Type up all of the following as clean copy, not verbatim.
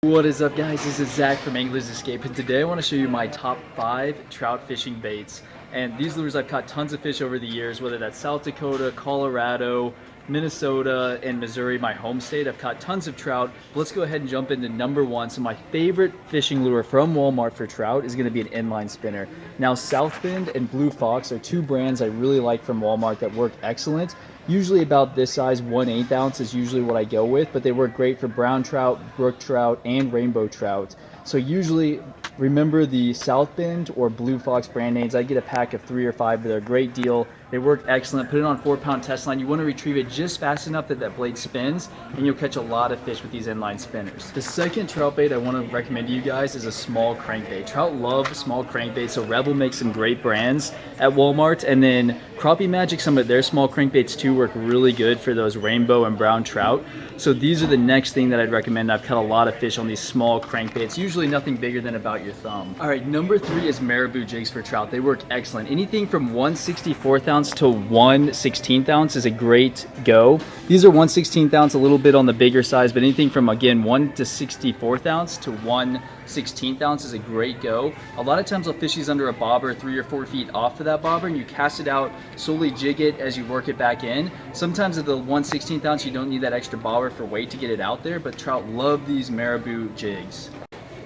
What is up, guys? This is Zach from Anglers Escape, and today I want to show you my top 5 trout fishing baits. And these lures, I've caught tons of fish over the years, whether that's South Dakota, Colorado, Minnesota, and Missouri, my home state. I've caught tons of trout. But let's go ahead and jump into number 1. So my favorite fishing lure from Walmart for trout is going to be an inline spinner. Now, South Bend and Blue Fox are 2 brands I really like from Walmart that work excellent. Usually about this size, 1/8 ounce is usually what I go with, but they work great for brown trout, brook trout, and rainbow trout. So usually, remember the South Bend or Blue Fox brand names. I get a pack of 3 or 5, but they're a great deal. They work excellent. Put it on 4-pound test line. You want to retrieve it just fast enough that that blade spins, and you'll catch a lot of fish with these inline spinners. The second trout bait I want to recommend to you guys is a small crankbait. Trout love small crankbaits, so Rebel makes some great brands at Walmart, and then Crappie Magic, some of their small crankbaits too work really good for those rainbow and brown trout. So these are the next thing that I'd recommend. I've caught a lot of fish on these small crankbaits, usually nothing bigger than about your thumb. All right, number 3 is marabou jigs for trout. They work excellent. Anything from 1/64 ounce to 1/16 ounce is a great go. These are 1/16 ounce, a little bit on the bigger size, but anything from, again, 1/64 ounce to 1/16 ounce is a great go. A lot of times I'll fish these under a bobber 3 or 4 feet off of that bobber, and you cast it out, slowly jig it as you work it back in. Sometimes at the 1/16 ounce, you don't need that extra bobber for weight to get it out there, but trout love these marabou jigs.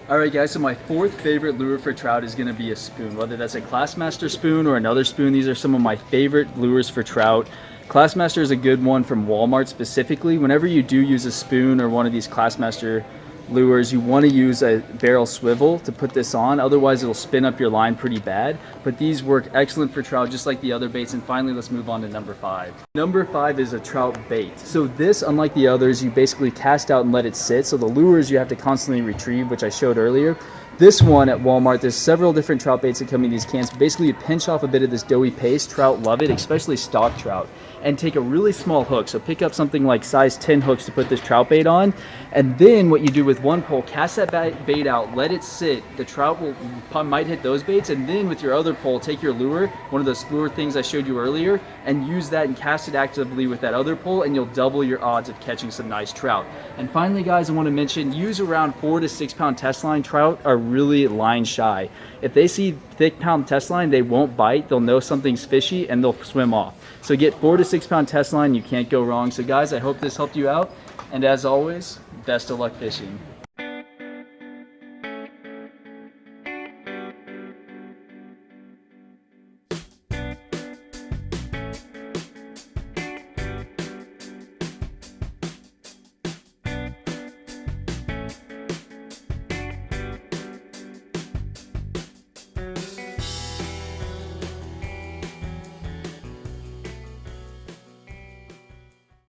Alright guys, so my 4th favorite lure for trout is going to be a spoon. Whether that's a Classmaster spoon or another spoon, these are some of my favorite lures for trout. Classmaster is a good one from Walmart specifically. Whenever you do use a spoon or one of these Classmaster lures, you want to use a barrel swivel to put this on, otherwise it'll spin up your line pretty bad. But these work excellent for trout just like the other baits. And finally, let's move on to number 5. Number 5 is a trout bait. So this, unlike the others, you basically cast out and let it sit. So the lures you have to constantly retrieve, which I showed earlier. This one at Walmart, there's several different trout baits that come in these cans. Basically, you pinch off a bit of this doughy paste. Trout love it, especially stock trout. And take a really small hook. So pick up something like size 10 hooks to put this trout bait on. And then what you do with one pole, cast that bait out, let it sit. The trout might hit those baits. And then with your other pole, take your lure, one of those lure things I showed you earlier, and use that and cast it actively with that other pole, and you'll double your odds of catching some nice trout. And finally, guys, I want to mention, use around 4 to 6 pound test line. Trout are really line shy. If they see thick pound test line, they won't bite. They'll know something's fishy and they'll swim off. So get 4 to 6 pound test line. You can't go wrong. So guys, I hope this helped you out. And as always, best of luck fishing.